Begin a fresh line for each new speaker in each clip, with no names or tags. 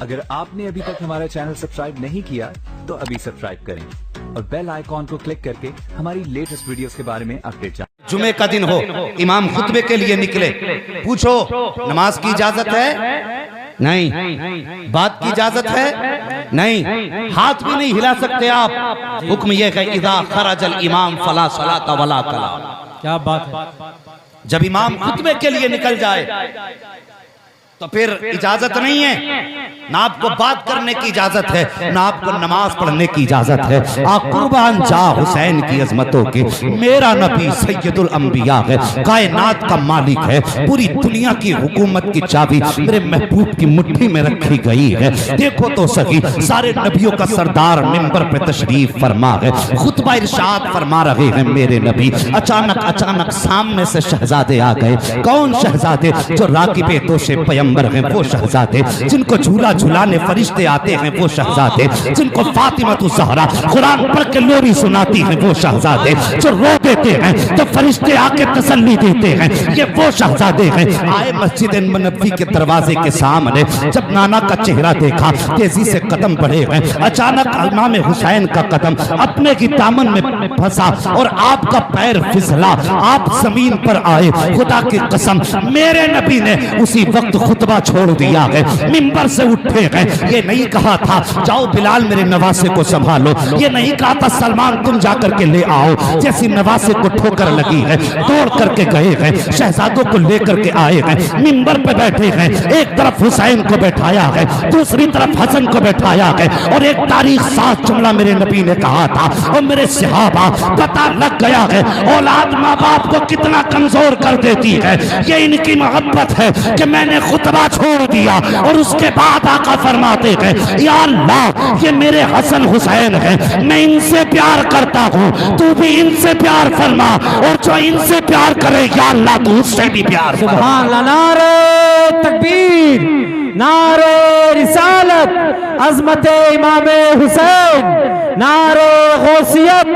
अगर आपने अभी तक हमारा चैनल सब्सक्राइब नहीं किया तो अभी सब्सक्राइब करें और बेल आइकॉन को क्लिक करके हमारी लेटेस्ट वीडियोस के बारे में अपडेट जानें।
जुमे का दिन हो, इमाम खुतबे के लिए निकले, पूछो नमाज की इजाजत है? नहीं। बात की इजाजत है? नहीं। हाथ भी नहीं हिला सकते आप। हुक्म यह है इज़ा खरजल इमाम फला सलात वला कला।
क्या बात है।
जब इमाम खुतबे के लिए निकल जाए तो फिर इजाजत नहीं है, ना आपको बात करने की इजाजत है, ना आपको नमाज पढ़ने की इजाजत है। कुर्बान जा हुसैन की अजमतों के, मेरा नबी सैयदुल अंबिया है, कायनात का मालिक है, पूरी दुनिया की हुकूमत की चाबी मेरे महबूब की मुट्ठी में रखी गई है। देखो तो सही, सारे नबियों का सरदार मिंबर पे तशरीफ फरमा है, खुतबा इरशाद फरमा रहे हैं मेरे नबी। अचानक सामने से शहजादे आ गए। कौन शहजादे? जो राकिबे दोषे पैगंबर हैं, वो शहजादे। जिनको झूला झुलाने फरिश्ते आते हैं, वो शहजादे। जिनको फातिमा तु ज़हरा कुरान पढ़ के लोरी सुनाती हैं, वो शहजादे। जो रो देते हैं तो फरिश्ते आके तसल्ली देते हैं, ये वो शहजादे हैं। आए मस्जिद नबवी के दरवाजे के सामने, जब नाना का चेहरा देखा, तेजी से कदम बढ़े हैं। अचानक इमाम हुसैन का कदम अपने की दामन में फंसा और आपका पैर फिसला, आप जमीन पर आए। खुदा की कसम, मेरे नबी ने उसी वक्त खुतबा छोड़ दिया है, मिंबर से उठे हैं। ये नहीं कहा था जाओ बिलाल मेरे नवासे को संभालो, ये नहीं कहा था सलमान तुम जाकर के ले आओ। जैसी नवासे को ठोकर लगी है, दौड़ करके गए हैं, शहजादों को लेकर के आए हैं, मिंबर पे बैठे हैं। एक तरफ हुसैन को बैठाया है, दूसरी तरफ हसन को बैठाया है, और एक तारीख साथ जुमला मेरे नबी ने कहा था, और मेरे सहाबा पता लग गया है औलाद माँ बाप को कितना कमजोर कर देती है। ये इनकी मोहब्बत है कि मैंने खुतबा छोड़ दिया और उसके बाद आका फरमाते हैं या अल्लाह ये मेरे हसन हुसैन हैं, मैं इनसे प्यार करता हूँ, तू भी इनसे प्यार फरमा, और जो इनसे प्यार करे या अल्लाह तू उससे भी प्यार फरमा।
सुभान अल्लाह। नारे तकबीर, नारे रिसालत, अज़मत इमाम हुसैन, नारे गौसियत,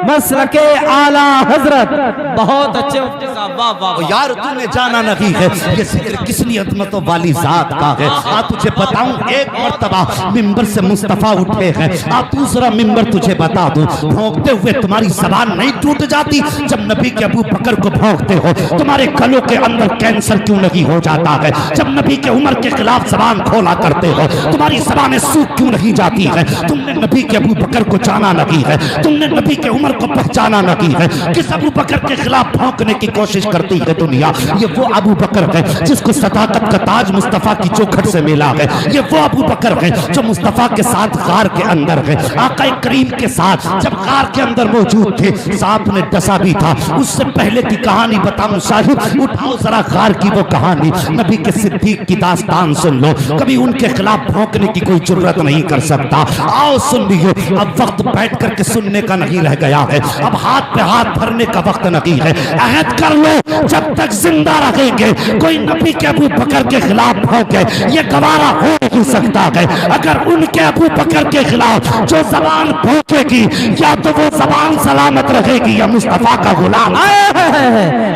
मसलके आला हजरत। बहुत अच्छे मुफ्ती साहब, वाह वाह।
यार तूने जाना नहीं है ये जिक्र किसनी अज़मतों वाली जात का है। तुझे बताऊं, एक मर्तबा मिंबर से मुस्तफा उठे हैं, दूसरा मिंबर तुझे बता दूं, भौंकते हुए तुम्हारी जबान नहीं टूट जाती? जब नबी के अबू बकर को भौंकते हो तुम्हारे गलों के अंदर कैंसर क्यों नहीं हो जाता है? जब नबी के उमर के खिलाफ जबान खोला करते हो तुम्हारी जबानें सूख क्यों नहीं जाती है? तुमने नबी के अबू बकर को जाना नहीं है, तुमने नबी के उमर को पहचाना नहीं है। किस अबू बकर के खिलाफ भौंकने की कोशिश करती है दुनिया? ये वो अबू बकर है जिसको सदाकत का ताज मुस्तफा की चौखट से मिला है। ये वो अबू बकर है जो मुस्तफा के साथ गार के अंदर है, आका करीम के साथ जब गार के अंदर मौजूद थे, सांप ने डसा भी था। उससे पहले की कहानी बताऊं साहिब, उठाओ जरा गार की वो कहानी, नबी के सिद्दीक की दास्तान सुन लो। कभी उनके खिलाफ भौंकने की कोई जुर्रत नहीं कर सकता। आओ सुन लियो, अब वक्त बैठ करके सुनने का नहीं रह गया है, अब हाथ पे हाथ भरने का वक्त नहीं है। अहद कर लो जब तक जिंदा रहेंगे कोई नबी के अबू बकर के खिलाफ भौंके ये गवारा हो नहीं सकता है। अगर उनके अबू बकर के खिलाफ जो जबान भौंकेगी या तो वो जबान सलामत रहेगी या मुस्तफा का गुलाम।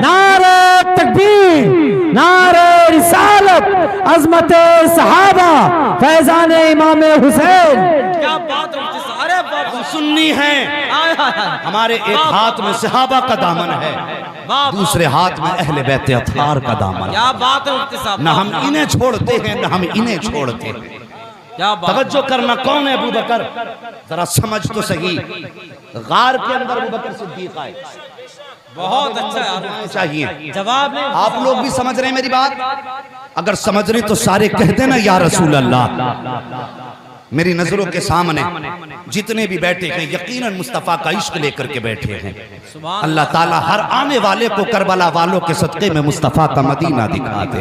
नारे तकबीर, नारे रिसालत, अज़मत सहाबा, फैजान इमाम हुसैन।
क्या बात है। अरे बाप
सुन्नी है, हमारे एक हाथ में सहाबा का दामन है, दूसरे हाथ में अहले बैत अतहार का दामन।
क्या बात है मुफ्ती साहब।
ना हम इन्हें छोड़ते हैं ना हम इन्हें छोड़ते हैं।
क्या बात।
तवज्जो करना, कौन है अबू बकर? जरा समझ तो सही। गार के अंदर अबू बकर सिद्दीक आए।
बहुत अच्छा यार,
चाहिए
जवाब नहीं।
आप लोग भी समझ रहे हैं मेरी बात? अगर समझ रहे तो सारे कहते ना या रसूल अल्लाह। मेरी नजरों के सामने जितने भी बैठे हैं यकीनन मुस्तफा का इश्क लेकर के बैठे हैं। अल्लाह ताला हर आने वाले को करबला वालों के सदक़े में मुस्तफा का मदीना दिखा दे।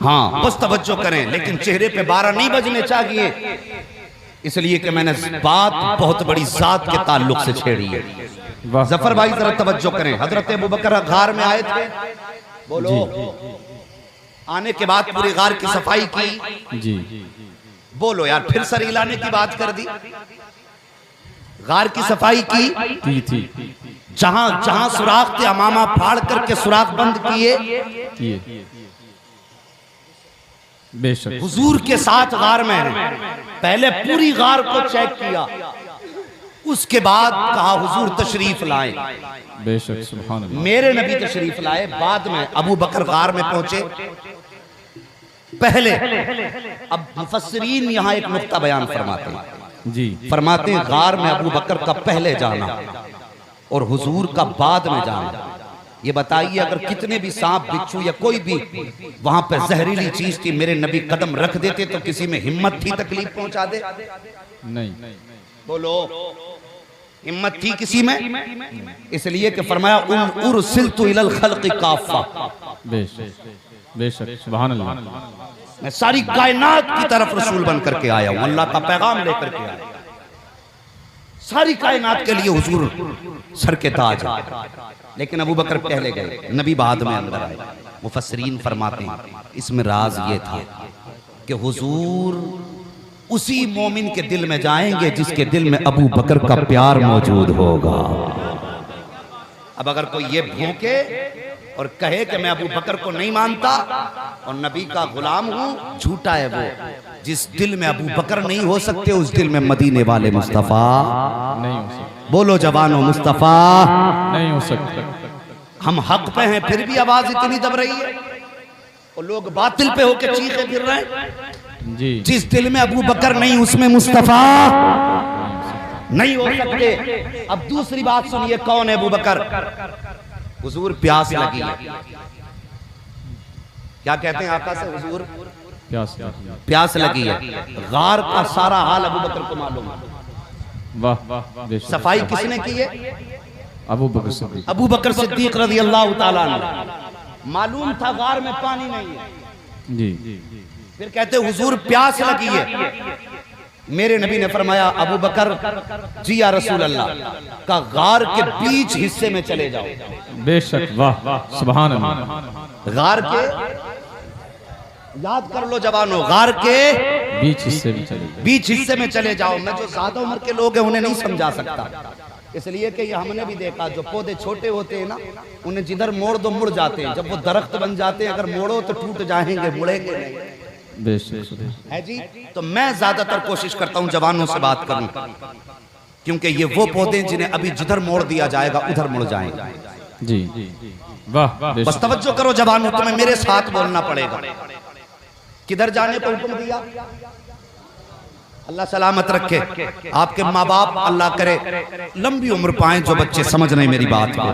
हाँ बस तवज्जो करें, लेकिन चेहरे पे 12 नहीं बजने चाहिए, इसलिए कि मैंने बात बहुत बड़ी जात के ताल्लुक से छेड़ी है। जफर भाई जरा तवज्जो करें, हजरत अबू बकर गार में आए थे, बोलो आने के बाद पूरे गार की सफाई की जी। बोलो यार, फिर सर हिलाने की बात कर दी। गार की सफाई की थी, जहां जहां सुराख थे अमामा फाड़ करके सुराख बंद किए।
बेशक
हुजूर के साथ गार में हैं। पहले पूरी गार को चेक किया, उसके बाद कहा हुजूर तशरीफ लाएं।
बेशक सुभान अल्लाह।
मेरे नबी तशरीफ लाए, बाद में अबू बकर गार में पहुंचे। पहले अब मुफस्सिरीन यहाँ एक नुक्ता बयान फरमाते हैं,
जी
फरमाते हैं गार में अबू बकर का पहले जाना और हुजूर का बाद में जाना। ये बताइए अगर कितने भी सांप बिच्छू या कोई भी वहां पे जहरीली चीज थी, मेरे नबी कदम रख देते तो किसी में हिम्मत थी तकलीफ पहुंचा दे?
नहीं।
बोलो, हिम्मत थी किसी में? इसलिए कि फरमाया उरसिलतु इलल खल्क़ि काफ़ा।
बेशक बेशक सुभान अल्लाह।
मैं सारी कायनात की तरफ रसूल बन करके आया हूं, अल्लाह का पैगाम लेकर के आया। सारी कायनात के लिए हुजूर सर के ताज है। लेकिन अबू बकर पहले गए, नबी बाद में अंदर आए। मुफस्सिरीन फरमाते हैं इसमें राज ये था कि हुजूर उसी मोमिन के दिल में जाएंगे जिसके दिल में अबू बकर का प्यार मौजूद होगा। अब अगर कोई ये भूखे और कहे कि मैं अबू बकर को नहीं मानता और नबी का गुलाम हूं, झूठा है वो। जिस दिल में अबू बकर नहीं हो सकते उस दिल में मदीने वाले मुस्तफा
नहीं हो सकता।
बोलो जवानों, मुस्तफा
नहीं हो सकता।
हम हक पे हैं फिर भी आवाज इतनी दब रही है और लोग बातिल पे होकर चीखे फिर रहे हैं।
जी
जिस दिल में अबू बकर नहीं उसमें मुस्तफा नहीं हो सकते। अब दूसरी बात सुनिए, कौन है अबू बकर? हुजूर प्यास लगी है। क्या कहते हैं आका से? हुजूर प्यास लगी है। गार का सारा हाल अबू बकर को मालूम है।
वाह वाह। बेशक
सफाई किसने की है?
अबू बकर सिद्दीक।
अबू बकर सिद्दीक रज़ी अल्लाह ताला अन्हु। मालूम था गार में पानी नहीं है।
जी
फिर कहते हुजूर प्यास लगी है। मेरे नबी ने फरमाया अबू बकर जी या रसूल अल्लाह का गार के बीच हिस्से में चले जाओ।
बेशक वाह वाह सुभान अल्लाह।
गार के, याद कर लो जवानों, गार के
बीच हिस्से में चले जाओ।
बीच हिस्से में चले जाओ। मैं जो ज्यादा उम्र के लोग हैं उन्हें नहीं समझा सकता, इसलिए कि ये हमने भी देखा जो पौधे छोटे होते हैं ना, उन्हें जिधर मोड़ दो मुड़ जाते हैं। जब वो दरख्त बन जाते हैं अगर मोड़ो तो टूट जाएंगे, मुड़ेंगे नहीं।
बेशक
है जी। तो मैं ज्यादातर कोशिश करता हूं जवानों से बात करूं, क्योंकि ये वो पौधे जिन्हें अभी जिधर मोड़ दिया जाएगा उधर मुड़ जाएंगे।
जी वाह वाह।
बस तवज्जो करो जवानों, तुम्हें मेरे साथ बोलना पड़ेगा। किधर जाने को हुक्म दिया? अल्लाह सलामत रखे आपके माँ बाप, अल्लाह करे लंबी उम्र पाएं जो बच्चे समझ रहे मेरी बात को।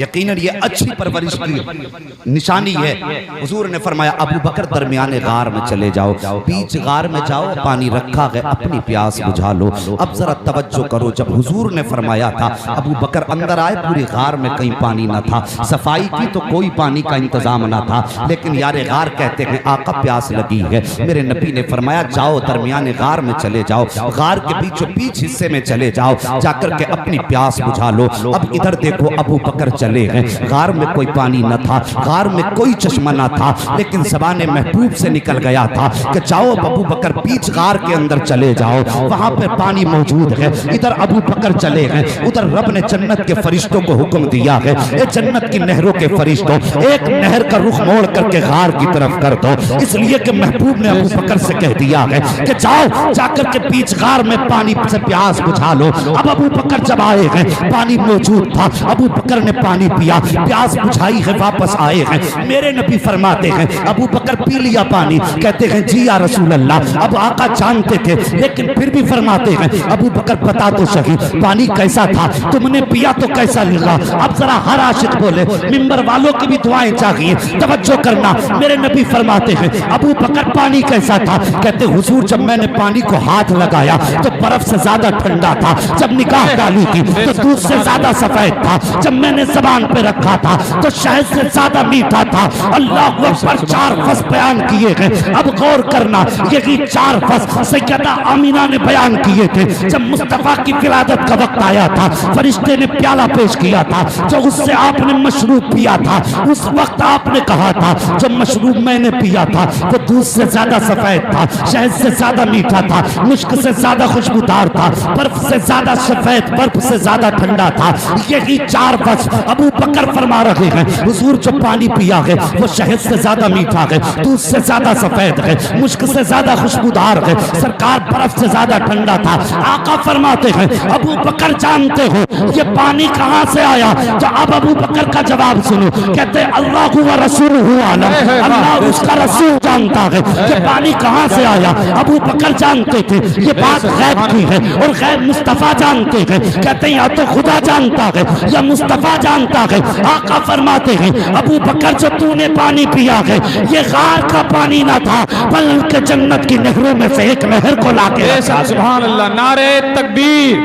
यकीनन ये अच्छी परवरिश की निशानी है। हुजूर ने फरमाया अबू बकर दरमियाने गार में चले जाओ, बीच गार में जाओ, पानी रखा है, अपनी प्यास बुझा लो। अब जरा तवज्जो करो, जब हुजूर ने फरमाया था अबू बकर अंदर आए, पूरी गार में कहीं पानी न था। सफाई की तो कोई पानी का इंतजाम न था, लेकिन यारे गार कहते हैं आका प्यास लगी है। मेरे नबी ने फरमाया जाओ दरमियाने गार में चले जाओ, गार के बीचों बीच हिस्से में चले जाओ, जाकर के अपनी प्यास बुझा लो। अब इधर देखो अबू बकर चले हैं, गार में कोई पानी न था, गार में कोई चश्मा न था, लेकिन ज़बान महबूब से निकल गया था कि जाओ अबू बकर बीच गार के अंदर चले जाओ, वहां पे पानी मौजूद है। इधर अबू बकर चले हैं, उधर रब ने जन्नत के फरिश्तों को हुक्म दिया है, ये जन्नत की नहरों के फरिश्तों एक नहर का रुख मोड़ करके गार की तरफ कर दो। इसलिए कि महबूब ने अबू बकर से कह दिया है कि जाओ जाकर के बीच गार में पानी से प्यास बुझा लो। अब अबू बकर जब आए हैं, पानी मौजूद था, अबू बकर ने पानी पिया, प्यास बुझाई है, वापस आए हैं। मेरे नबी फरमाते हैं अबू बकर पी लिया पानी, कहते हैं जी या रसूल अल्लाह। अब आका जानते थे, लेकिन फिर भी फरमाते हैं अबू बकर बता तो सही पानी कैसा था, तुमने पिया तो कैसा लगा? अब जरा हर आशिक बोले, मिंबर वालों की भी दुआएं चाहिए, तवज्जो करना। मेरे नबी फरमाते हैं अबू बकर पानी कैसा था? कहते हुजूर जब मैंने पानी को हाथ लगाया तो बर्फ से ज्यादा ठंडा था, जब निगाह डाली थी तो दूध से ज्यादा सफेद था, जब मैंने जबान पे रखा था तो शहद से ज्यादा मीठा था। अल्लाह अकबर, 4 फस बयान किए हैं। अब गौर करना, यही 4 फस सैयदा आमीना ने बयान किए थे। जब मुस्तफा की विलादत का वक्त आया था, फरिश्ते ने प्याला पेश किया था, जो उससे आपने मशरूब पिया था, उस वक्त आपने कहा था जो मशरूब मैंने पिया था वो दूध से ज्यादा सफेद था, शहद से ज्यादा मीठा था। मुश्क से ज्यादा खुशबूदार था, बर्फ से ज्यादा सफेद, बर्फ से ज्यादा ठंडा था। यही 4 वस्फ अबू बकर फरमा रहे हैं, हुजूर जो पानी पिया है वो शहद से ज्यादा मीठा है, दूध से ज्यादा सफेद है, मुश्क से ज्यादा खुशबूदार है, सरकार बर्फ से ज्यादा ठंडा था। आका फरमाते हैं अबू बकर जानते हो ये पानी कहां से आया? तो अब अबू बकर का जवाब सुनो, कहते अल्लाह व रसूलुहु आलम, अल्लाह उसका रसूल जानता है ये पानी कहां से आया। अबू बकर जानते थे ये बात गैब की है और गैब मुस्तफा जानते हैं। कहते हैं या तो खुदा जानता है या मुस्तफा जानता है। आका फरमाते हैं अबू बकर जो तूने पानी पिया है ये गार का पानी ना था, बल्कि जन्नत की नहरों में से एक नहर को लाके।
सुभान अल्लाह। नारे तकबीर,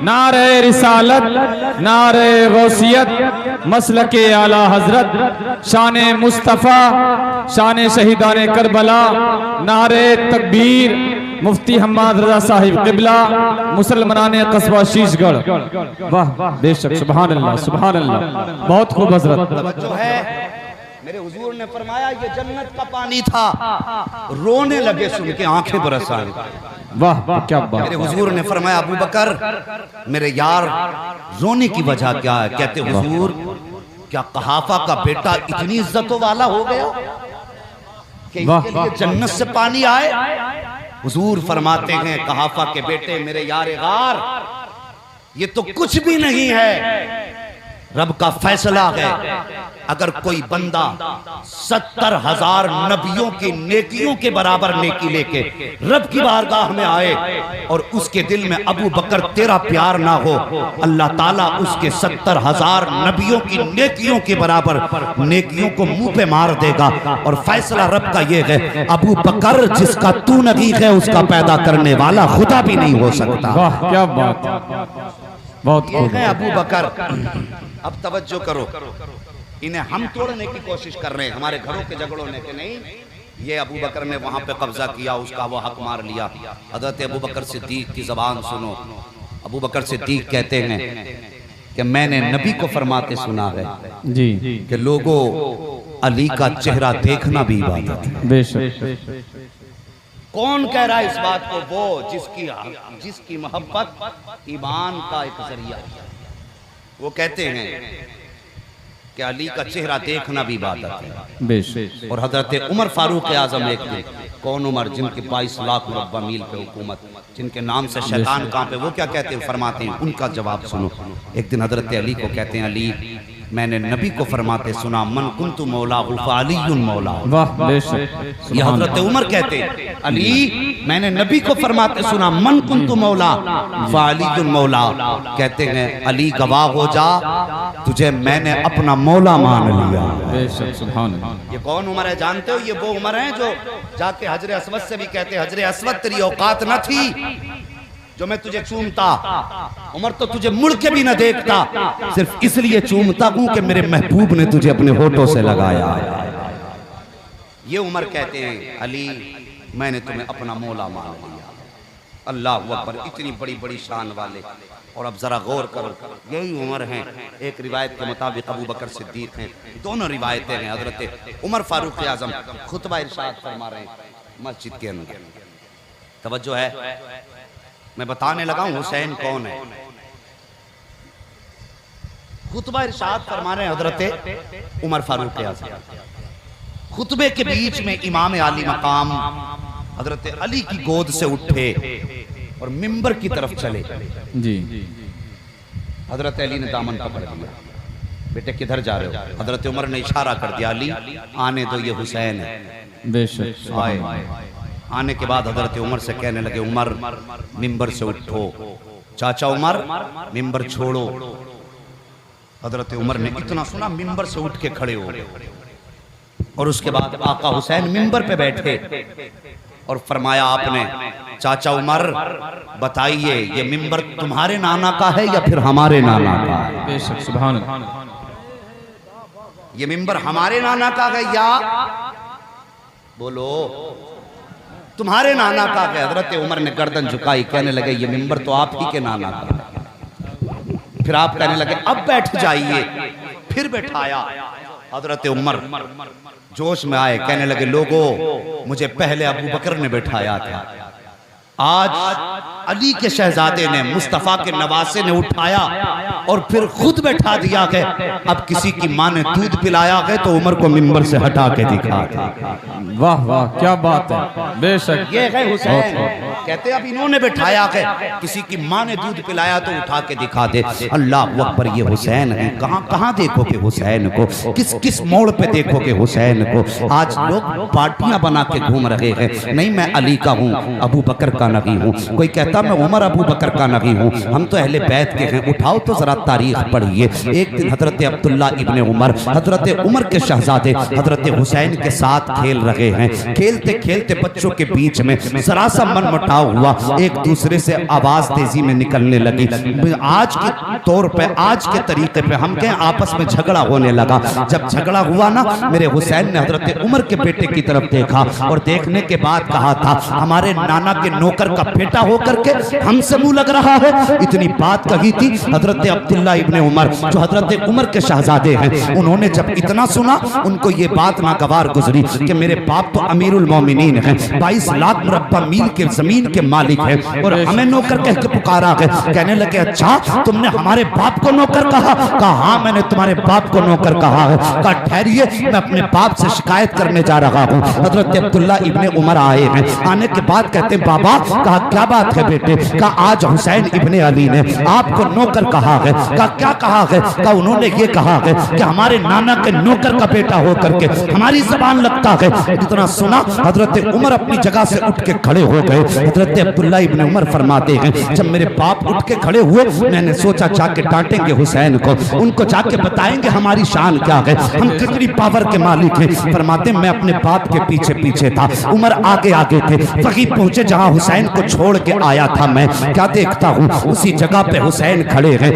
नारे रिसालत, नारे गौसियत, मसलके आला हजरत, शान मुस्तफ़ा, शान शहीदान करबला, नारे तकबीर, मुफ्ती हम्माद रजा साहिब किबला, मुसलमानाने कस्बा शीशगढ़। वाह बेशक, सुभान अल्लाह, सुभान अल्लाह, बहुत खूब हजरत।
जो है मेरे हुजूर ने फरमाया ये जन्नत का पानी था, रोने लगे सुन के, आंखें बरस आई।
वाह क्या बात।
मेरे हुजूर ने फरमाया अबू बकर मेरे यार रोने की वजह क्या है? कहते हुजूर क्या कहाफा का बेटा इतनी इज्जतों वाला हो गया कि इसके लिए जन्नत से पानी आए? हुजूर फरमाते हैं कहाफा के बेटे मेरे यार गार ये तो कुछ भी नहीं है, रब का फैसला है। अगर कोई बंदा 70,000 नबियों की नेकियों के बराबर नेकी लेके रब की बारगाह में आए और उसके दिल में अबू बकर तेरा प्यार ना हो, अल्लाह ताला उसके 70,000 नबियों की नेकियों के बराबर नेकियों को मुंह पे मार देगा। और फैसला रब का ये है अबू बकर जिसका तू नबी है उसका पैदा करने वाला खुदा भी नहीं हो सकता।
वाह क्या बात, बहुत
ये है अबू बकर। अब तवज्जो करो, इन्हें हम तोड़ने की कोशिश कर रहे हैं, हमारे घरों के झगड़ों ने कि नहीं ये अबू बकर ने वहां पे कब्जा किया, उसका वो हक मार लिया। हज़रत अबू बकर सिद्दीक की ज़बान सुनो। अबू बकर सिद्दीक कहते हैं कि मैंने नबी को फरमाते सुना है
जी
कि लोगों अली का चेहरा देखना भी इबादत है।
बेशक।
कौन कह रहा है इस बात को? वो जिसकी मोहब्बत ईमान का एक जरिया है। वो कहते हैं कि अली का चेहरा देखना भी इबादत है।
बेशक।
और हजरत उमर फारूक आजम एक दिन, कौन उमर जिनकी 22 लाख मुरब्बा मील पे हुकूमत, जिनके नाम से शैतान कांपे, वो क्या कहते हैं? फरमाते हैं, उनका जवाब सुनो। एक दिन हजरत अली को कहते हैं अली मैंने नबी को फरमाते सुना मन कुन्तु मौला अलीयुन मौला।
वाह बेशक।
ये हजरत उमर कहते हैं अली मैंने नबी को फरमाते सुना मन कुन्तु मौला अलीयुन मौला। कहते हैं अली गवाह हो जा तुझे मैंने अपना मौला मान लिया।
बेशक सुभान अल्लाह।
ये कौन उमर है जानते हो? ये वो उमर है जो जाके हजरे अस्वद से भी कहते हैं हजरे अस्वद तेरी औकात न थी जो मैं तुझे चूमता। उमर तो तुझे मुड़ के भी न देखता, सिर्फ इसलिए चूमता हूं कि मेरे महबूब ने तुझे अपने होठों से लगाया। ये उमर कहते हैं अली मैंने तुम्हें अपना मौला मान लिया। अल्लाह अकबर, इतनी बड़ी बड़ी शान वाले। और अब जरा गौर करो, यही उमर हैं। एक रिवायत के मुताबिक अबू बकर सिद्दीक हैं, दोनों रिवायतें हैं। हजरत उमर फारूक आजम खुतबा इरशाद फरमा रहे हैं मस्जिद के अंदर। तवज्जो है, मैं बताने लगा हूं हुसैन कौन है। खुतबा इरशाद फरमा रहे हैं हजरत उमर फारूक आजम। खुतबे के बीच में इमाम आली मकाम हजरत अली की गोद से उठे और मिंबर की तरफ चले।
जी
हजरत अली ने दामन पकड़ लिया, बेटे किधर जा रहे हो? हजरत उमर ने इशारा कर दिया अली आने दो ये हुसैन है।
बेशक।
आए। आने के बाद हजरत उमर से कहने लगे उमर मिंबर से उठो, चाचा उमर मिंबर छोड़ो। हजरत उमर ने इतना सुना मिंबर से उठ के खड़े हो गए और उसके बाद आका हुसैन मिंबर पे बैठे और फरमाया आपने चाचा उमर बताइए ये मिंबर तुम्हारे नाना का है या फिर हमारे नाना का है?
बेशक सुभान अल्लाह।
ये मिंबर हमारे नाना का है या बोलो तुम्हारे नाना का है? हजरत उमर ने गर्दन झुकाई, कहने लगे ये मिंबर तो आप ही के नाना का है। फिर आप कहने लगे अब बैठ जाइए, फिर बैठाया। हजरत उमर जोश में आए, कहने लगे लोगों मुझे पहले अबू बकर ने बैठाया था, आज अली के शहजादे ने, मुस्तफा के नवासे ने उठाया और फिर खुद बैठा दिया गया। अब किसी की माँ ने दूध पिलाया गया तो उमर को मिंबर से हटा के दिखा दिया।
वाह वाह क्या बात है, बेशक
ये है हुसैन। कहते अब इन्होंने बैठाया गया, किसी की माँ ने दूध पिलाया तो उठा के दिखा दे। अल्लाह अकबर, ये हुसैन है। कहाँ कहाँ देखोगे हुसैन को, किस किस मोड़ पे देखोगे हुसैन को। आज लोग पार्टियां बना के घूम रहे हैं, नहीं मैं अली का हूँ, अबू बकर का नबी हूँ, कोई कहता मैं उमर अबू बकर का नबी हूँ, हम तो अहले बैत के हैं। उठाओ तो जरा तारीख पढ़िए। एक दिन हजरत अब्दुल्ला इब्ने उमर, हजरत उमर के शहजादे हजरत हुसैन के साथ खेल रहे हैं। खेलते खेलते बच्चों के बीच में जरा सा मनमुटाव हुआ, एक दूसरे से आवाज तेजी में निकलने लगी। आज के तौर पे, आज के तरीके पे हम कहें आपस में झगड़ा होने लगा। जब झगड़ा हुआ ना, मेरे हुसैन ने हजरत उमर के बेटे की तरफ देखा और देखने के बाद कहा था हमारे नाना के नौकर का बेटा होकर के हमसे मुंह लग रहा है। इतनी बात कही थी हजरत अब्दुल्ला इब्ने उमर, जो हजरत उमर के शहजादे हैं। उन्होंने जब इतना सुना, उनको ये बात नागवार गुजरी कि मेरे बाप तो अमीरुल मोमिनीन हैं, 22 लाख मुरब्बा मील के जमीन के मालिक हैं और हमें नौकर कह के पुकारा है। कहने लगे अच्छा तुमने हमारे बाप को नौकर कहा? कहा हाँ मैंने तुम्हारे बाप को नौकर कहा है। कहा ठहरिए, मैं अपने बाप से शिकायत करने जा रहा हूँ। हजरत अब्दुल्ला इब्ने उमर आए हैं। आने के बाद कहते बाबा, कहा क्या बात है बेटे? कहा आज हुसैन इब्ने अली ने आपको नौकर कहा है। कहा क्या कहा है? कहा उन्होंने ये कहा है कि हमारे नाना के नौकर का बेटा होकर के हमारी जबान लगता है। इतना सुना हजरत उमर अपनी जगह से उठ के खड़े हो गए। हजरत अब्दुल्ला इब्ने उमर फरमाते हैं जब मेरे बाप उठ के खड़े हुए, मैंने सोचा जाके डांटेंगे हुसैन को, उनको जाके बताएंगे हमारी शान क्या है, हम कितनी पावर के मालिक हैं। फरमाते मैं अपने बाप के पीछे पीछे था, उमर आगे आगे थे। वहीं पहुंचे जहां हुसैन को छोड़ के आया था मैं। क्या देखता हूँ उसी जगह पे हुसैन खड़े हैं।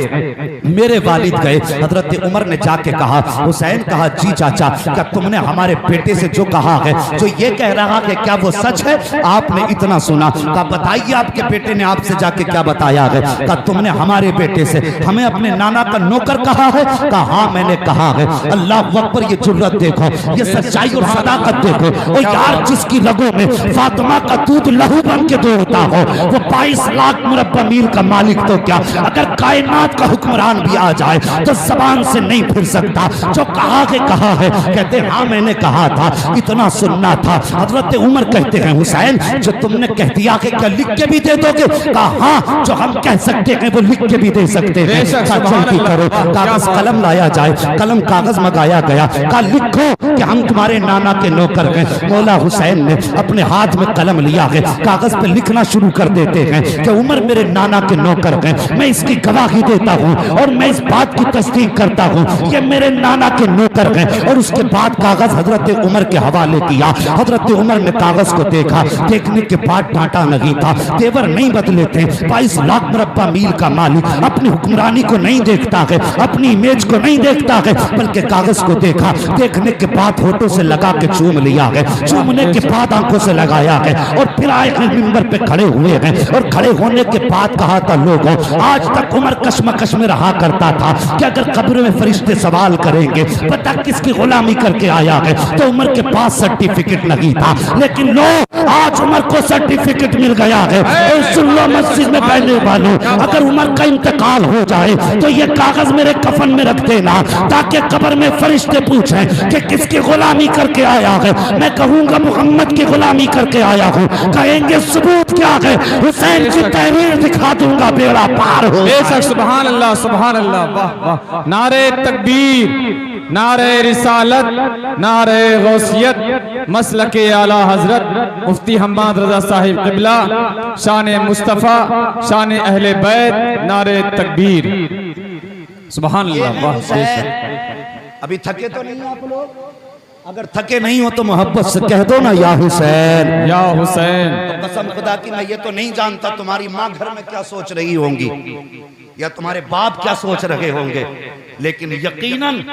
मेरे वालिद गए, हजरत उमर ने जाके कहा हुसैन, कहा जी चाचा, क्या तुमने हमारे बेटे से जो कहा है, जो ये कह रहा है, क्या वो सच है? आपने इतना सुना। कहा बताइए आपके बेटे ने आपसे जाके क्या बताया है? कहा तुमने हमारे बेटे से हमें अपने नाना का नौकर कहा है? कहा हाँ मैंने कहा है। अल्लाह अकबर, ये जुर्रत देखो, ये सच्चाई और सदाकत देखो। ओ यार, जिसकी रगों में फातिमा का दूध लहू बन के दौड़ता हो, वो 22 लाख मुरब्बा मील का मालिक तो क्या, अगर कायनात का हुक्मरान भी आ जाए तो जबान से नहीं फिर सकता। जो कहा है कहते हाँ मैंने कहा था, इतना सुनना था। हजरत उमर कहते हैं हुसैन, जो तुमने कह दिया कि क्या लिख के भी दे दोगे? कहा हाँ, जो हम कह सकते हैं वो लिख के भी दे सकते हैं। जल्दी करो, कागज कलम लाया जाए। कलम कागज मंगाया गया। कहा लिखो कि हम तुम्हारे नाना के नौकर हैं। मौला हुसैन ने अपने हाथ में कलम लिया है, कागज पे लिखना शुरू कर देते हैं कि उमर मेरे नाना के नौकर हैं, मैं इसकी गवाही देता हूँ और मैं इस बात की तस्दीक करता हूँ कि मेरे नाना के नौकर हैं। और उसके बाद कागज हजरत उमर के हवाले किया। हजरत उमर ने कागज को देखा, देखने के बाद डांटा नहीं था। तेवर नहीं बदले थे। 22 लाख मुरब्बा मील का मालिक अपनी हुक्मरानी को नहीं देखता है, अपनी इमेज को नहीं देखता है, बल्कि कागज को देखा। देखने के बाद होठों से लगा के चूम लिया है, चूमने के बाद आंखों से लगाया है और फिर आए हैं मिंबर पे खड़े हुए हैं। और खड़े होने के बाद कहा था लोगों, आज तक उमर कश्मकश में रहा करता था कि अगर कब्र में फरिश्ते सवाल करेंगे पता किसकी गुलामी करके आया है, तो उमर के पास सर्टिफिकेट नहीं था। लेकिन लो, आज उमर को सर्टिफिकेट मिल गया है। और सुन लो मस्जिद में बैठने वालों, अगर उमर का इंतकाल हो जाए तो ये कागज मेरे कफन में रख देना, ताकि कब्र में फरिश्ते पूछें कि किसकी गुलामी करके आया है। मैं कहूंगा मोहम्मद की गुलामी करके आया हूँ, कहेंगे सबूत क्या है, हुसैन की तहरीर दिखा दूंगा, बेड़ा पार हो।
बेशक, सुभान अल्लाह, सुभान अल्लाह, वाह वाह। नारे तकबीर, नारे रिसालत, नारे गौसियत, मसलके आला हजरत मुफ्ती हम्माद रजा साहिब क़िबला, शान मुस्तफ़ा, शान अहले बैत, नारे तकबीर, सुभान अल्लाह, वाह। बेशक,
अभी थके तो नहीं आप लोग? अगर थके नहीं हो तो मोहब्बत से कह दो ना या हुसैन,
या हुसैन।
तो कसम खुदा की मैं ये तो नहीं जानता तुम्हारी माँ घर में क्या सोच रही होंगी या तुम्हारे बाप क्या सोच रहे होंगे, लेकिन यकीनन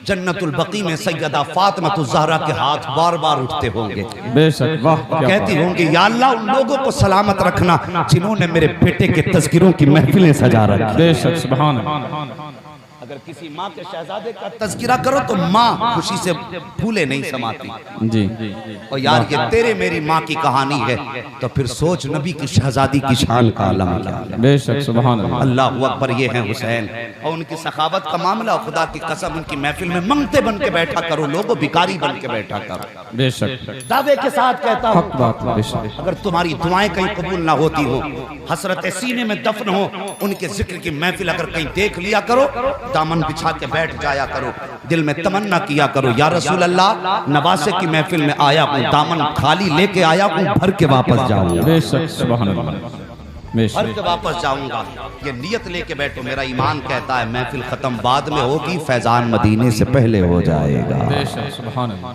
जन्नतुल बकी में सैयदा फातिमा ज़हरा के हाथ बार बार उठते होंगे।
बेशक, वाह।
कहती होंगी या अल्लाह उन लोगों को सलामत रखना जिन्होंने मेरे बेटे के तज़किरों की महफिलें सजा रखी।
बेशक, सुभान अल्लाह।
अगर किसी माँ के शहजादे का तज़किरा करो तो माँ खुशी से फूले नहीं समाती।
जी
और यार ये तेरे मेरी माँ की कहानी है तो फिर सोच नबी की शहजादी की शान का आलम क्या है।
बेशक सुभान अल्लाह।
अल्लाह अकबर। ये हैं हुसैन और उनकी सखावत का मामला। खुदा की कसम उनकी महफिल में मंगते बन के बैठा करो, लोगों भिखारी बन के बैठा करो।
बेशक
दावे के साथ कहता हूँ,
हक बात है, बेशक।
अगर तुम्हारी दुआएं कहीं कबूल ना होती हो, हसरत सीने में दफन हो, उनके जिक्र की महफिल अगर कहीं देख लिया करो, दामन बिछा के बैठ जाया करो, दिल में तमन्ना किया करो, या रसूल अल्लाह नवासे की महफिल में आया हूँ, दामन खाली लेके आया हूँ, भर के वापस जाऊंगा,
बेशक सुभान अल्लाह,
भर
बेशक
के वापस जाऊंगा। ये नियत लेके बैठो। मेरा ईमान कहता है महफिल खत्म बाद में होगी, फैजान मदीने से पहले हो जाएगा।
बेशक सुभान अल्लाह।